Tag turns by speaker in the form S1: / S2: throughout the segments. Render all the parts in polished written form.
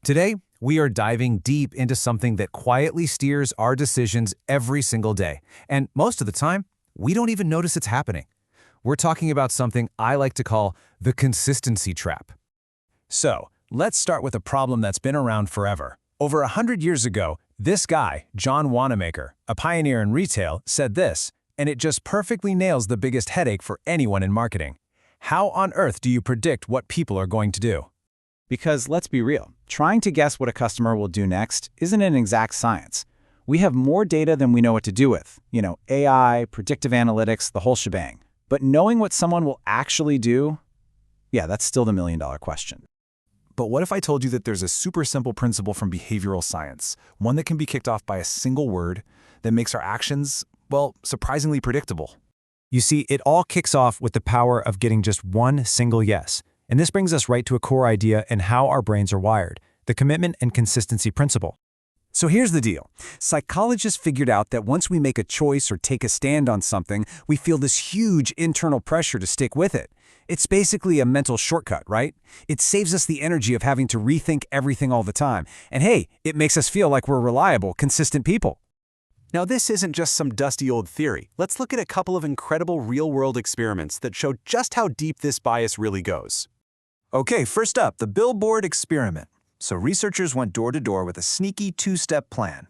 S1: Today, we are diving deep into something that quietly steers our decisions every single day. And most of the time, we don't even notice it's happening. We're talking about something I like to call the consistency trap. So, let's start with a problem that's been around forever. Over 100 years ago, this guy, John Wanamaker, a pioneer in retail, said this, and it just perfectly nails the biggest headache for anyone in marketing. How on earth do you predict what people are going to do?
S2: Because let's be real, trying to guess what a customer will do next isn't an exact science. We have more data than we know what to do with. AI, predictive analytics, the whole shebang. But knowing what someone will actually do, that's still the million-dollar question.
S3: But what if I told you that there's a super simple principle from behavioral science, one that can be kicked off by a single word that makes our actions, surprisingly predictable?
S1: You see, it all kicks off with the power of getting just one single yes. And this brings us right to a core idea in how our brains are wired, the commitment and consistency principle.
S4: So here's the deal. Psychologists figured out that once we make a choice or take a stand on something, we feel this huge internal pressure to stick with it. It's basically a mental shortcut, right? It saves us the energy of having to rethink everything all the time. And hey, it makes us feel like we're reliable, consistent people.
S5: Now, this isn't just some dusty old theory. Let's look at a couple of incredible real-world experiments that show just how deep this bias really goes.
S6: Okay, first up, the billboard experiment. So researchers went door to door with a sneaky two-step plan.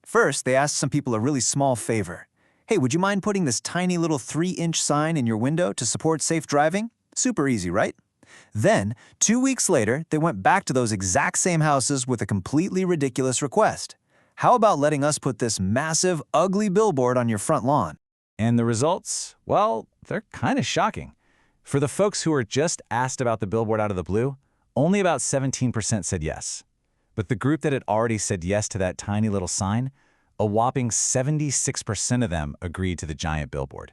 S6: First, they asked some people a really small favor. Hey, would you mind putting this tiny little 3-inch sign in your window to support safe driving? Super easy, right? Then, 2 weeks later, they went back to those exact same houses with a completely ridiculous request. How about letting us put this massive, ugly billboard on your front lawn?
S2: And the results? Well, they're kind of shocking. For the folks who were just asked about the billboard out of the blue, only about 17% said yes. But the group that had already said yes to that tiny little sign, a whopping 76% of them agreed to the giant billboard.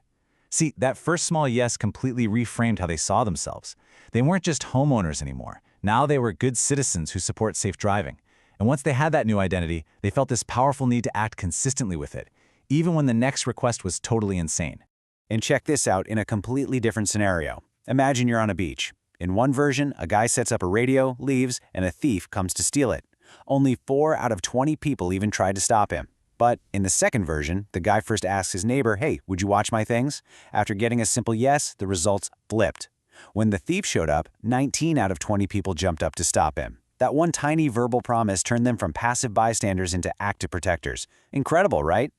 S2: See, that first small yes completely reframed how they saw themselves. They weren't just homeowners anymore. Now they were good citizens who support safe driving. And once they had that new identity, they felt this powerful need to act consistently with it, even when the next request was totally insane.
S7: And check this out in a completely different scenario. Imagine you're on a beach. In one version, a guy sets up a radio, leaves, and a thief comes to steal it. Only 4 out of 20 people even tried to stop him. But in the second version, the guy first asks his neighbor, hey, would you watch my things? After getting a simple yes, the results flipped. When the thief showed up, 19 out of 20 people jumped up to stop him. That one tiny verbal promise turned them from passive bystanders into active protectors. Incredible, right?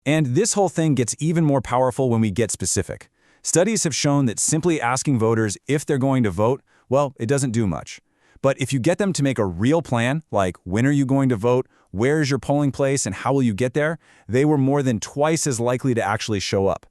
S1: And this whole thing gets even more powerful when we get specific. Studies have shown that simply asking voters if they're going to vote, it doesn't do much. But if you get them to make a real plan, like when are you going to vote, where is your polling place, and how will you get there, they were more than twice as likely to actually show up.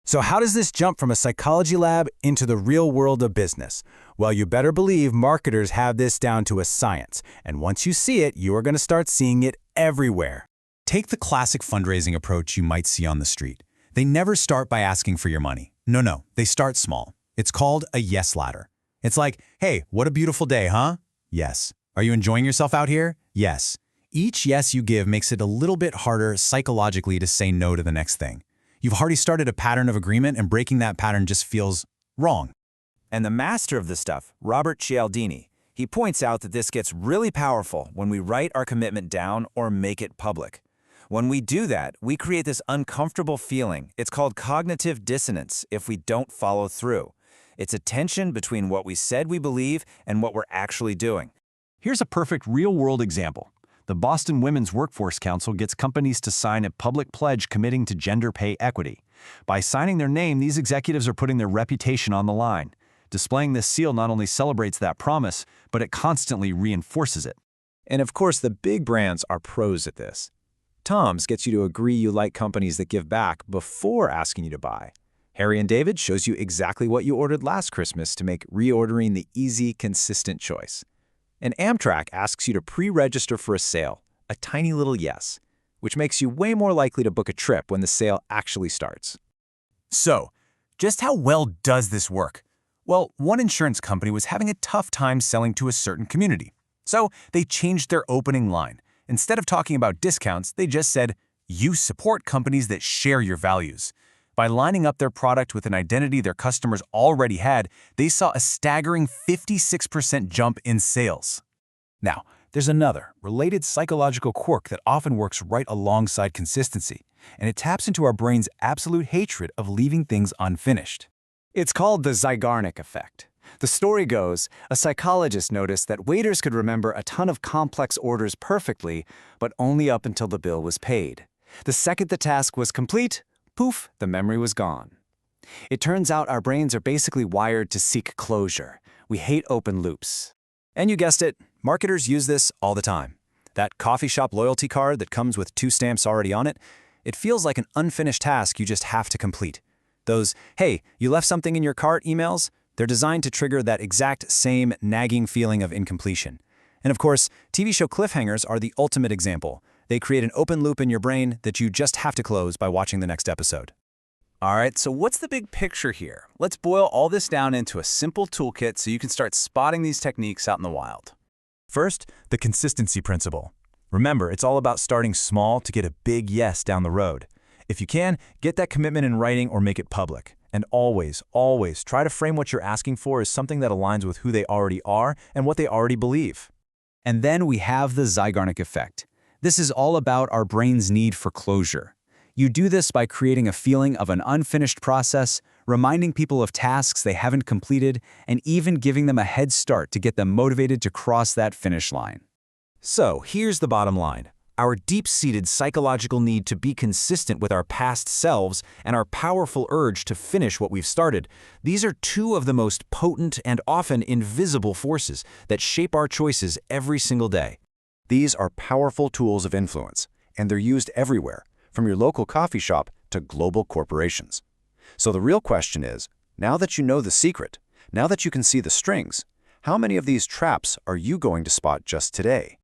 S4: So how does this jump from a psychology lab into the real world of business? Well, you better believe marketers have this down to a science. And once you see it, you are going to start seeing it everywhere.
S8: Take the classic fundraising approach you might see on the street. They never start by asking for your money. No, they start small. It's called a yes ladder. It's like, hey, what a beautiful day, huh? Yes. Are you enjoying yourself out here? Yes. Each yes you give makes it a little bit harder psychologically to say no to the next thing. You've already started a pattern of agreement, and breaking that pattern just feels wrong.
S6: And the master of this stuff, Robert Cialdini, he points out that this gets really powerful when we write our commitment down or make it public. When we do that, we create this uncomfortable feeling. It's called cognitive dissonance if we don't follow through. It's a tension between what we said we believe and what we're actually doing.
S5: Here's a perfect real-world example. The Boston Women's Workforce Council gets companies to sign a public pledge committing to gender pay equity. By signing their name, these executives are putting their reputation on the line. Displaying this seal not only celebrates that promise, but it constantly reinforces it.
S2: And of course, the big brands are pros at this. Tom's gets you to agree you like companies that give back before asking you to buy. Harry & David shows you exactly what you ordered last Christmas to make reordering the easy, consistent choice. And Amtrak asks you to pre-register for a sale, a tiny little yes, which makes you way more likely to book a trip when the sale actually starts.
S4: So, just how well does this work? Well, one insurance company was having a tough time selling to a certain community. So they changed their opening line. Instead of talking about discounts, they just said, you support companies that share your values. By lining up their product with an identity their customers already had, they saw a staggering 56% jump in sales. Now,
S3: There's another, related psychological quirk that often works right alongside consistency, and it taps into our brain's absolute hatred of leaving things unfinished.
S6: It's called the Zygarnik effect. The story goes, a psychologist noticed that waiters could remember a ton of complex orders perfectly, but only up until the bill was paid. The second the task was complete, poof, the memory was gone. It turns out our brains are basically wired to seek closure. We hate open loops.
S7: And you guessed it, marketers use this all the time. That coffee shop loyalty card that comes with 2 stamps already on it, it feels like an unfinished task you just have to complete. Those, hey, you left something in your cart emails, they're designed to trigger that exact same nagging feeling of incompletion. And of course, TV show cliffhangers are the ultimate example. They create an open loop in your brain that you just have to close by watching the next episode.
S2: All right, so what's the big picture here? Let's boil all this down into a simple toolkit so you can start spotting these techniques out in the wild.
S1: First, the consistency principle. Remember, it's all about starting small to get a big yes down the road. If you can, get that commitment in writing or make it public. And always, always try to frame what you're asking for as something that aligns with who they already are and what they already believe.
S7: And then we have the Zygarnik effect. This is all about our brain's need for closure. You do this by creating a feeling of an unfinished process, reminding people of tasks they haven't completed, and even giving them a head start to get them motivated to cross that finish line.
S1: So here's the bottom line. Our deep-seated psychological need to be consistent with our past selves and our powerful urge to finish what we've started, these are two of the most potent and often invisible forces that shape our choices every single day.
S7: These are powerful tools of influence, and they're used everywhere, from your local coffee shop to global corporations. So the real question is, now that you know the secret, now that you can see the strings, how many of these traps are you going to spot just today?